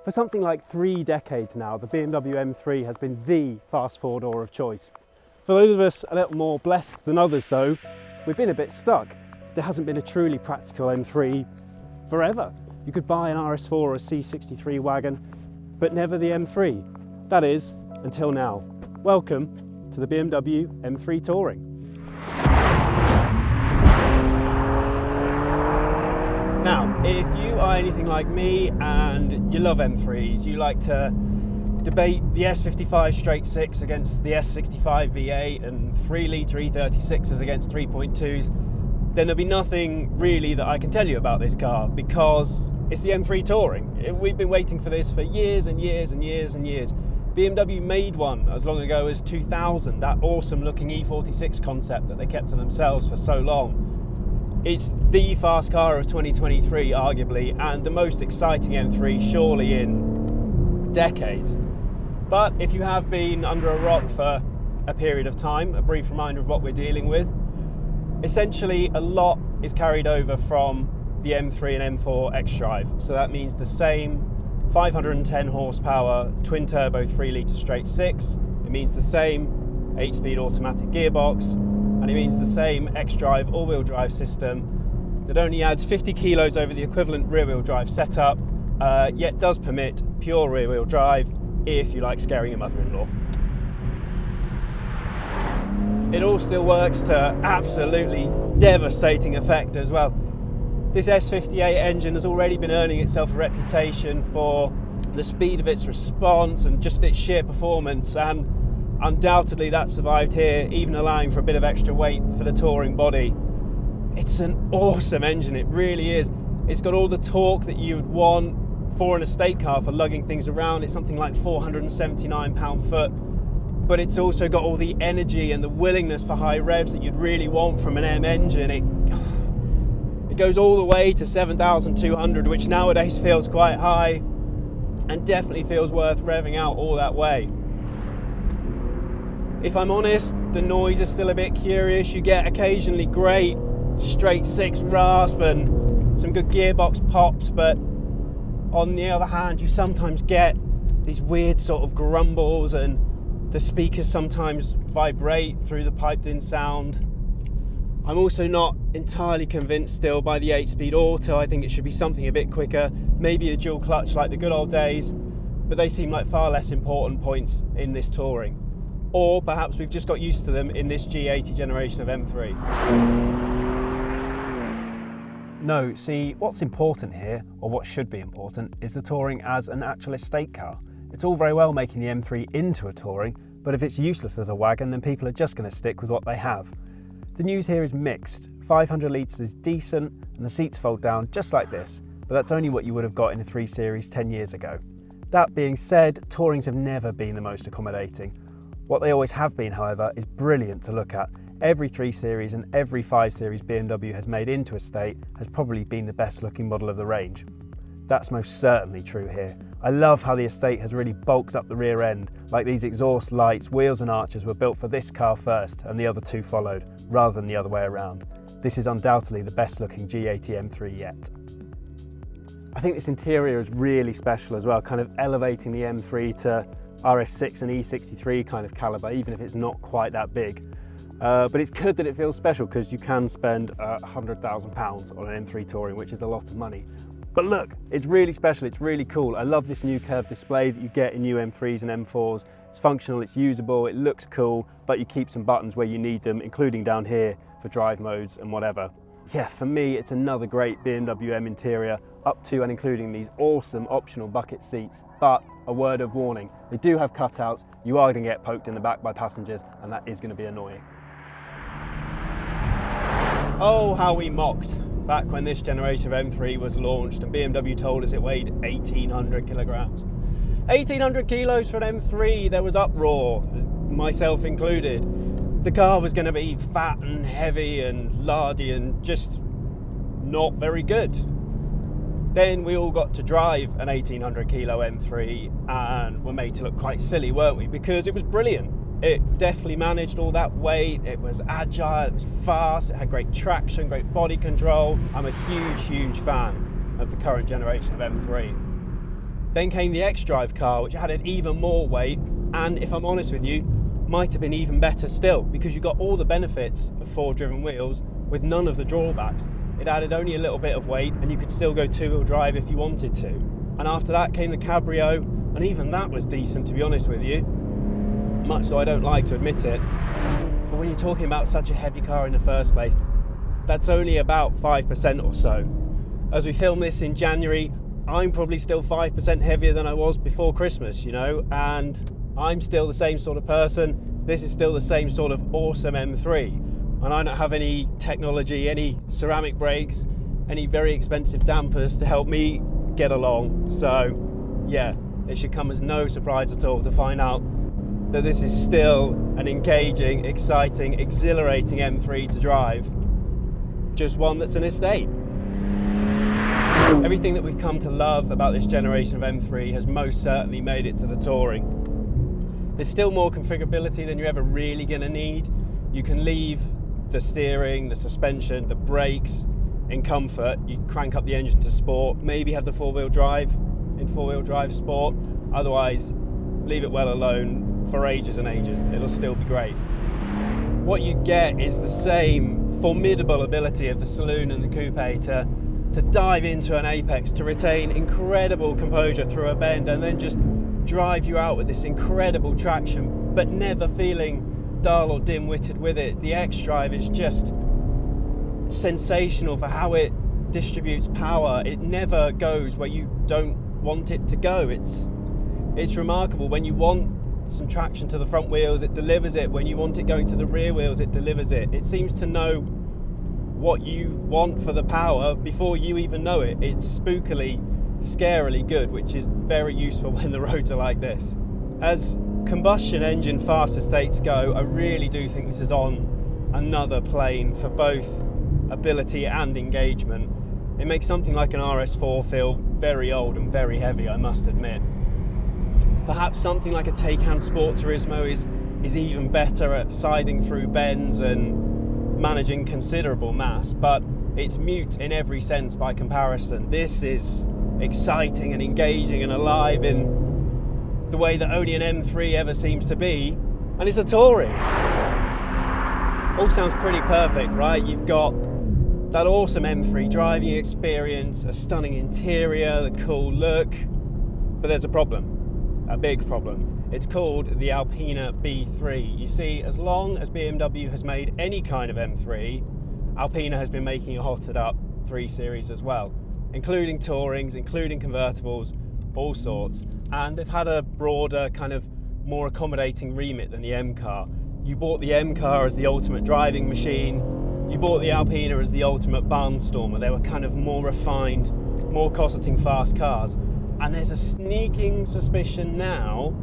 For something like 3 decades now, the BMW M3 has been the fast four-door of choice. For those of us a little more blessed than others though, we've been a bit stuck. There hasn't been a truly practical M3 forever. You could buy an RS4 or a C63 wagon, but never the M3. That is, until now. Welcome to the BMW M3 Touring. Now, if you are anything like me and you love M3s, you like to debate the S55 straight 6 against the S65 V8 and 3-litre E36s against 3.2s, then there'll be nothing really that I can tell you about this car because it's the M3 Touring. We've been waiting for this for years and years and years and years. BMW made one as long ago as 2000, that awesome looking E46 concept that they kept to themselves for so long. It's the fast car of 2023, arguably, and the most exciting M3 surely in decades. But if you have been under a rock for a period of time, a brief reminder of what we're dealing with, essentially a lot is carried over from the M3 and M4 xDrive. So that means the same 510 horsepower twin turbo 3-litre straight 6. It means the same 8-speed automatic gearbox. And it means the same xDrive all-wheel drive system that only adds 50 kilos over the equivalent rear-wheel drive setup, yet does permit pure rear-wheel drive if you like scaring your mother-in-law. It all still works to absolutely devastating effect as well. This S58 engine has already been earning itself a reputation for the speed of its response and just its sheer performance, and undoubtedly that survived here, even allowing for a bit of extra weight for the touring body. It's an awesome engine, it really is. It's got all the torque that you would want for an estate car for lugging things around. It's something like 479 pound-foot, but it's also got all the energy and the willingness for high revs that you'd really want from an M engine. It goes all the way to 7,200, which nowadays feels quite high and definitely feels worth revving out all that way. If I'm honest, the noise is still a bit curious. You get occasionally great straight 6 rasp and some good gearbox pops, but on the other hand, you sometimes get these weird sort of grumbles and the speakers sometimes vibrate through the piped in sound. I'm also not entirely convinced still by the 8-speed auto. I think it should be something a bit quicker, maybe a dual clutch like the good old days, but they seem like far less important points in this touring. Or perhaps we've just got used to them in this G80 generation of M3. No, see, what's important here, or what should be important, is the Touring as an actual estate car. It's all very well making the M3 into a Touring, but if it's useless as a wagon, then people are just going to stick with what they have. The news here is mixed. 500 litres is decent, and the seats fold down just like this, but that's only what you would have got in a 3 Series 10 years ago. That being said, Tourings have never been the most accommodating. What they always have been, however, is brilliant to look at. Every 3 Series and every 5 Series BMW has made into estate has probably been the best looking model of the range. That's most certainly true here. I love how the estate has really bulked up the rear end, like these exhaust lights, wheels and arches were built for this car first and the other two followed, rather than the other way around. This is undoubtedly the best looking G80 M3 yet. I think this interior is really special as well, kind of elevating the M3 to RS6 and E63 kind of calibre, even if it's not quite that big. But it's good that it feels special because you can spend £100,000 on an M3 Touring, which is a lot of money. But look, it's really special, it's really cool. I love this new curved display that you get in new M3s and M4s. It's functional, it's usable, it looks cool, but you keep some buttons where you need them, including down here for drive modes and whatever. Yeah, for me, it's another great BMW M interior, up to and including these awesome optional bucket seats. But a word of warning, they do have cutouts, you are going to get poked in the back by passengers, and that is going to be annoying. Oh, how we mocked back when this generation of M3 was launched and BMW told us it weighed 1,800 kilograms. 1,800 kilos for an M3, there was uproar, myself included. The car was going to be fat and heavy and lardy and just not very good. Then we all got to drive an 1,800 kilo M3 and were made to look quite silly, weren't we? Because it was brilliant. It definitely managed all that weight, it was agile, it was fast, it had great traction, great body control. I'm a huge fan of the current generation of M3. Then came the xDrive car, which added even more weight, and if I'm honest with you, might have been even better still, because you got all the benefits of forward-driven wheels with none of the drawbacks. It added only a little bit of weight, and you could still go two-wheel drive if you wanted to. And after that came the Cabrio, and even that was decent, to be honest with you, much though I don't like to admit it. But when you're talking about such a heavy car in the first place, that's only about 5% or so. As we film this in January, I'm probably still 5% heavier than I was before Christmas, you know, and I'm still the same sort of person. This is still the same sort of awesome M3, and I don't have any technology, any ceramic brakes, any very expensive dampers to help me get along. So yeah, it should come as no surprise at all to find out that this is still an engaging, exciting, exhilarating M3 to drive, just one that's an estate. Everything that we've come to love about this generation of M3 has most certainly made it to the Touring. There's still more configurability than you're ever really going to need. You can leave the steering, the suspension, the brakes in comfort. You crank up the engine to sport, maybe have the four-wheel drive in four-wheel drive sport. Otherwise, leave it well alone for ages and ages. It'll still be great. What you get is the same formidable ability of the saloon and the coupe to dive into an apex, to retain incredible composure through a bend, and then just drive you out with this incredible traction, but never feeling dull or dim-witted with it. The xDrive is just sensational for how it distributes power. It never goes where you don't want it to go. It's remarkable. When you want some traction to the front wheels, it delivers it. When you want it going to the rear wheels, it delivers it. It seems to know what you want for the power before you even know it. It's spookily, scarily good, which is very useful when the roads are like this. As combustion engine fast estates go, I really do think this is on another plane for both ability and engagement. It makes something like an RS4 feel very old and very heavy, I must admit. Perhaps something like a Taycan Sport Turismo is even better at scything through bends and managing considerable mass, but it's mute in every sense by comparison. This is exciting and engaging and alive in the way that only an M3 ever seems to be, and it's a Touring. All sounds pretty perfect, right? You've got that awesome M3 driving experience, a stunning interior, the cool look, but there's a problem, a big problem. It's called the Alpina B3. You see, as long as BMW has made any kind of M3, Alpina has been making a hotted up 3 Series as well, including Tourings, including convertibles, all sorts. And they've had a broader, kind of more accommodating remit than the M car. You bought the M car as the ultimate driving machine. You bought the Alpina as the ultimate barnstormer. They were kind of more refined, more cosseting fast cars. And there's a sneaking suspicion now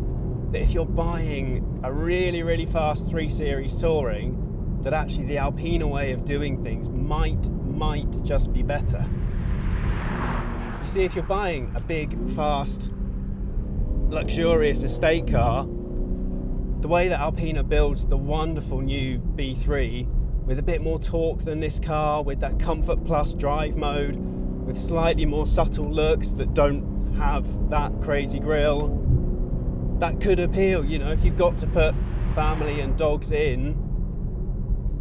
that if you're buying a really, really fast 3 Series Touring, that actually the Alpina way of doing things might just be better. You see, if you're buying a big, fast, luxurious estate car, the way that Alpina builds the wonderful new B3 with a bit more torque than this car, with that Comfort Plus drive mode, with slightly more subtle looks that don't have that crazy grille, that could appeal. You know, if you've got to put family and dogs in,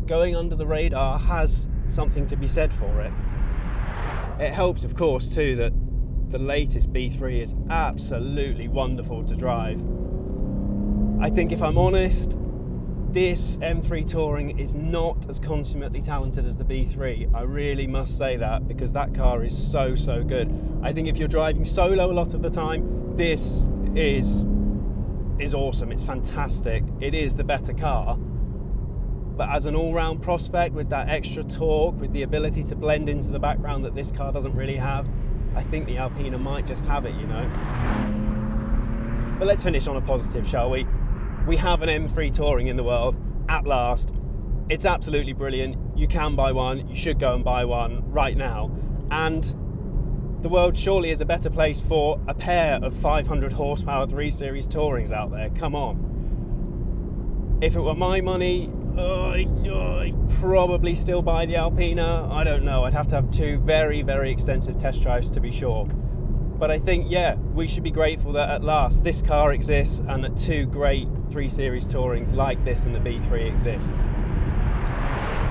going under the radar has something to be said for it. It helps, of course, too, that the latest B3 is absolutely wonderful to drive. I think, if I'm honest, this M3 Touring is not as consummately talented as the B3. I really must say that, because that car is so good. I think if you're driving solo a lot of the time, this is awesome. It's fantastic. It is the better car. But as an all-round prospect, with that extra torque, with the ability to blend into the background that this car doesn't really have, I think the Alpina might just have it, you know. But let's finish on a positive, shall we? We have an M3 Touring in the world, at last. It's absolutely brilliant. You can buy one. You should go and buy one right now. And the world surely is a better place for a pair of 500 horsepower 3 Series Tourings out there. Come on. If it were my money, I'd probably still buy the Alpina. I don't know. I'd have to have 2 very extensive test drives to be sure. But I think, yeah, we should be grateful that at last this car exists and that two great 3 Series Tourings like this and the B3 exist.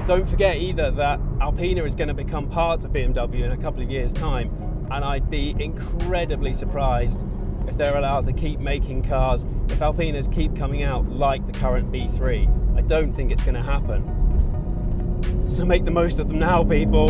Don't forget either that Alpina is going to become part of BMW in a couple of years' time, and I'd be incredibly surprised if they're allowed to keep making cars, if Alpinas keep coming out like the current B3. I don't think it's going to happen. So make the most of them now, people.